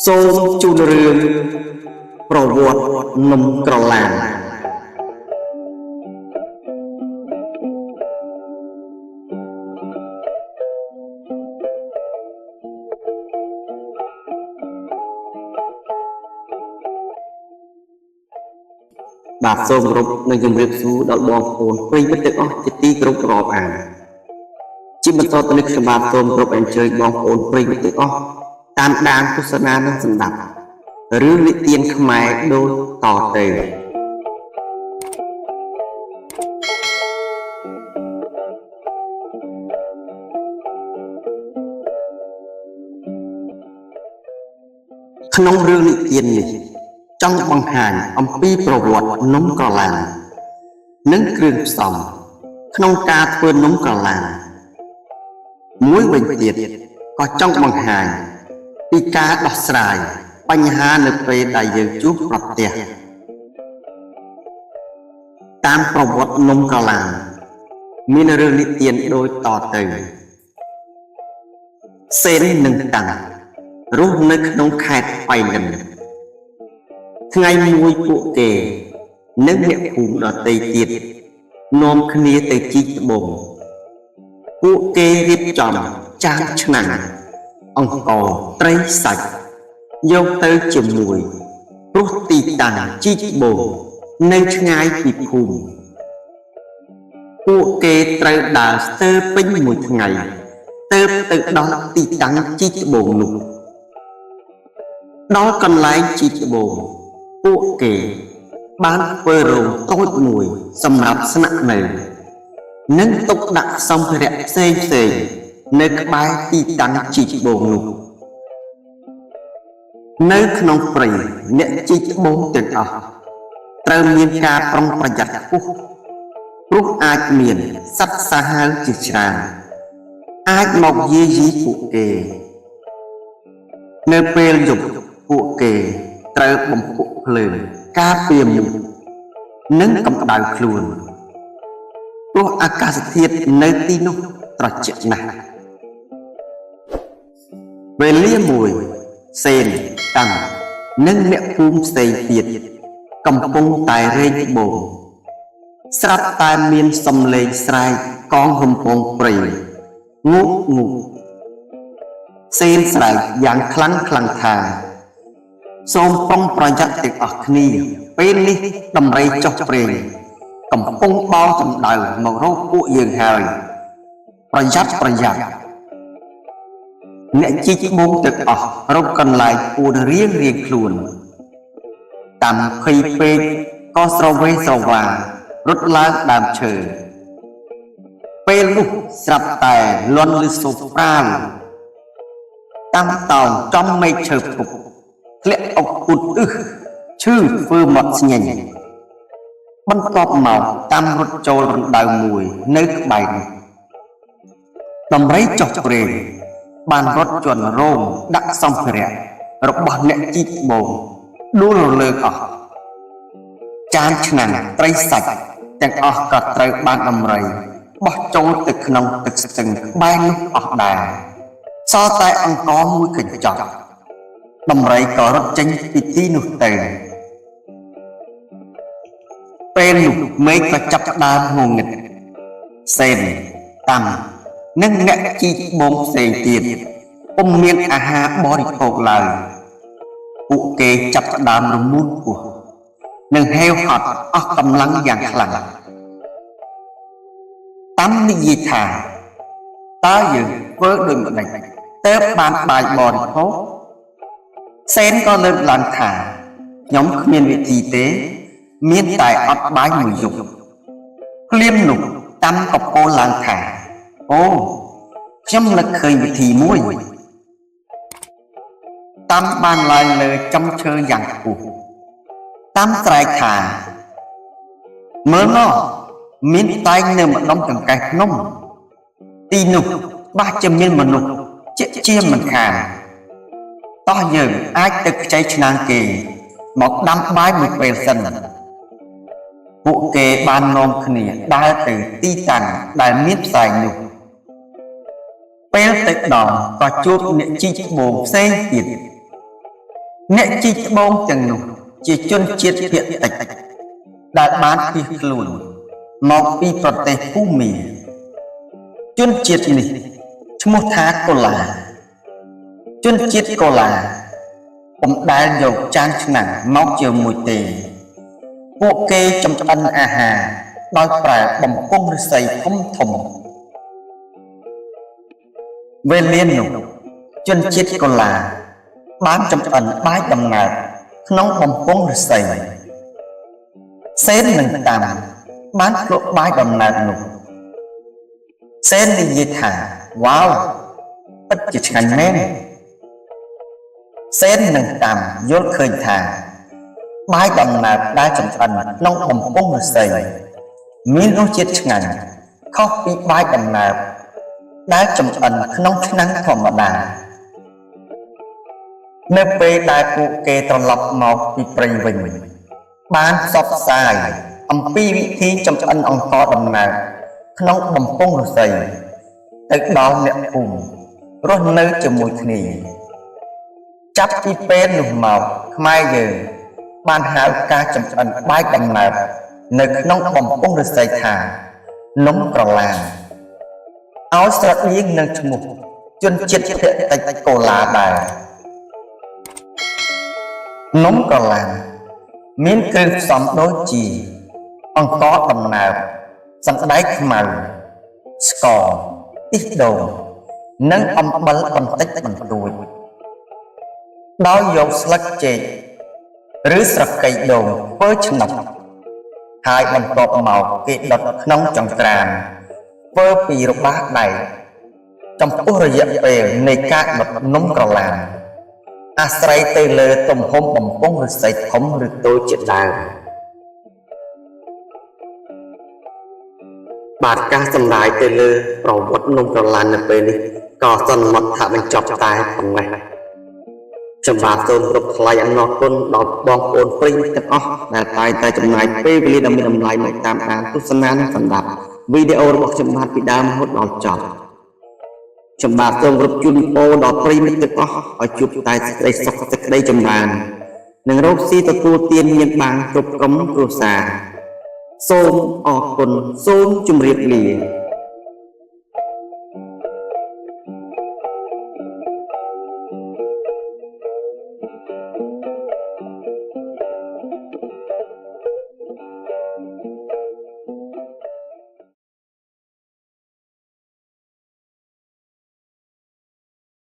សូមជូនរឿងប្រវត្តិនំក្រឡានបាទសូមគោរពនិងជម្រាបសួរដល់បងប្អូនប្រិយមិត្តទាំងអស់ជាទីគោរពរាប់អានជាបន្តទៅនេះខ្ញុំបាទសូមគោរពអញ្ជើញបងប្អូនប្រិយមិត្តទាំងអស់តាមដានទស្សនានិងស្ដាប់រឿងនិទានខ្មែរដូចតទៅក្នុងរឿងនិទាននេះចង់បង្ហាញអំពីប្រវត្តិនំក្រឡាននិងគ្រឿងផ្សំក្នុងការធ្វើនំក្រឡានមួយវិញទៀតក៏ចង់បង្ហាញពីការដោះស្រាយបញ្ហានៅពេលដែលយើងជួបប្រទះតាមប្រវត្តិនំក្រឡានមានរឿងនិទានដូចតទៅសេននិងតាំងរស់នៅក្នុងខេត្តបៃលិនថ្ងៃមួយពួកគេនិងអ្នកភូមិដទៃទៀតនាំគ្នាទៅជីកត្បូងពួកគេរៀបចំចានឆ្នាំងអង្ករត្រីសាច់យកទៅជាមួយព្រោះទីតាំងជីកត្បូងនៅឆ្ងាយពីភូមិពួកគេត្រូវដើរស្ទើរពេញមួយថ្ងៃទើបទៅដល់ទីតាំងជីកត្បូងនោះដល់កន្លែងជីកត្បូងពួកគេបានធ្វើរោងតូចមួយសម្រាប់ស្នាក់នៅនិងទុកដាក់សម្ភារៈផ្សេងនៅក្បែរទីតាំងជីកត្បូងនោះនៅក្នុងព្រៃអ្នកជីកត្បូងទាំងអស់ត្រូវមានការប្រុងប្រយ័ត្នខ្ពស់ព្រោះអាចមានសត្វសាហាវជាច្រើនអាចមកយាយីពួកគេនៅពេលយប់ពួកគេត្រូវបំពុះភ្លើងការពារមុខនិងកម្ដៅខ្លួនព្រោះអាកាសធាតុនៅទីនោះត្រជាក់ណាស់វេលាមួយសេនតាំងនិងអ្នកភូមិផ្សេងទៀតកំពុងតែរែងត្បូងស្រាប់តែមានសំឡេងស្រែកកងរំពងព្រៃងូកងូកសេនស្រែកយ៉ាងខ្លាំងថាសូមប្រុងប្រយ័ត្នទាំងអស់គ្នាពេលនេះដំរីចុះព្រៃកំពុងបោកម្ដៅមករកពួកយើងហើយប្រយ័ត្នអ្នកជីកត្បូងទាំងអស់រកកន្លែងពួនរៀងខ្លួនតាមភ័យពេកក៏ស្រវេស្រវារត់ឡើងដើមឈើពេលនោះស្រាប់តែលន់ឮសូរប្រាលតាមតោងចំមេឃឈើពុកធ្លាក់អុកអ៊ុតឈឺធ្វើមាត់ស្ញែងបន្ទាប់មកតាមរត់ចូលរណ្ដៅមួយនៅក្បែរនោះដំរីចុះព្រៃបានរត់ជន់រោមដាក់សម្ភារៈរបស់អ្នកជីកត្បូងដួលរលើកអស់ចានឆ្នាំងត្រីសាច់ទាំងអស់ក៏ត្រូវបានដំរីបោះចូលទៅក្នុងទឹកស្ទឹងក្បែរនោះអស់ដែរសល់តែអង្ករមួយកញ្ចក់ដំរីក៏រត់ចេញពីទីនោះទៅពេលនោះមេឃក៏ចាប់ផ្ដើមងងឹតសេនតាំងនិងអ្នកជីកត្បូងផ្សេងទៀតពុំមានអាហារបរិភោគឡើយពួកគេចាប់ផ្ដើមរមូលពោះនិងហេវហត់អស់កម្លាំងយ៉ាងខ្លាំងតាំងនិយាយថាតើយើងធ្វើដូចម្ដេចទើបបានបាយបរិភោគសេនក៏លើកឡើងថាខ្ញុំគ្មានវិធីទេមានតែអត់បាយមួយយប់ភ្លាមនោះតាំងក៏ពោលឡើងថាអូខ្ញុំនឹកឃើញវិធីមួយតាំងបានឡើងលើចំឈើយ៉ាងខ្ពស់តាំងស្រែកថាមើលមកមានតែងនៅម្ដុំចង្កេះភ្នំទីនោះបាសជាមានមនុស្សជាមិនខានតោះយើងអាចទៅខ្ចីឆ្នាំងគេមកដាំបាយមួយពេលសិនពួកគេបាននាំគ្នាដើរទៅទីតាំងដែលមានផ្សែងនោះពេលទៅដល់ក៏ជួបអ្នកជីកត្បូងផ្សេងទៀត អ្នកជីកត្បូងទាំងនោះជាជនជាតិភាគតិចដែលបានភៀសខ្លួនមកពីប្រទេសភូមាជនជាតិនេះឈ្មោះថាកូឡាជនជាតិកូឡាពុំដែលយកចានឆ្នាំងមកជាមួយទេពួកគេចម្អិនអាហារដោយប្រើបំពង់ឫស្សីធំធំវេលានោះជនជាតិកូឡាបានចម្អិនបាយដំណើបក្នុងបំពង់ឫស្សីសេននិងតាមបានភ្លក់បាយដំណើបនោះសេននិយាយថាវ៉ាវពិតជាឆ្ងាញ់មែនសេននិងតាមយល់ឃើញថាបាយដំណើបដែលចម្អិនក្នុងបំពង់ឫស្សីមានរសជាតិឆ្ងាញ់ខុសពីបាយដំណើបដែលចម្អិនក្នុងឆ្នាំងធម្មតានៅពេលដែលពួកគេត្រឡប់មកពីព្រៃវិញបានផ្សព្វផ្សាយអំពីវិធីចម្អិនអង្ករដំណើបក្នុងបំពង់ឫស្សីទៅដល់អ្នកភូមិរស់នៅជាមួយគ្នាចាប់ពីពេលនោះមកខ្មែរយើងបានហៅការចម្អិនបាយដំណើបនៅក្នុងបំពង់ឫស្សីថានំក្រឡានឲ្យស្រដៀងនឹងឈ្មោះជនជាតិភាគតិចកូឡាដែរនំក្រឡានមានគ្រឿងផ្សំដូចជាអង្ករដំណើបសណ្តែកខ្មៅស្ករខ្ទិះដូងនិងអំបិលបន្តិចបន្តួចដោយយកស្លឹកចេកឬស្រកីដូងធ្វើឆ្នុកហើយបន្ទាប់មកគេដុតក្នុងចង្ក្រានធ្វើពីរបាសដៃចំពោះរយៈពេលនៃការដុតនំក្រឡានអាស្រ័យទៅលើទំហំបំពង់ឫស្សីធំឬតូចជាដើមបាទការសម្ដែងទៅលើប្រវត្តិនំក្រឡាននៅពេលនេះក៏សន្មតថាបញ្ចប់តែប៉ុណ្ណេះខ្ញុំបាទសូមគោរពថ្លែងអំណរគុណដល់បងប្អូនប្រិយមិត្តទាំងអស់ដែលតែងតែចំណាយពេលវេលាដ៏មានតម្លៃមកតាមដានទស្សនានិងសម្ដាប់វីដេអូរបស់ខ្ញុំបាទពីដើមរហូតដល់ចប់ខ្ញុំបាទសូមគោរពជូនពរដល់ប្រិយមិត្តទាំងអស់ឲ្យជួបតែសេចក្តីសុខសេចក្តីចម្រើននិងរកស៊ីទទួលទានមានបានគ្រប់ក្រុមគ្រួសារសូមអរគុណសូមជម្រាបលា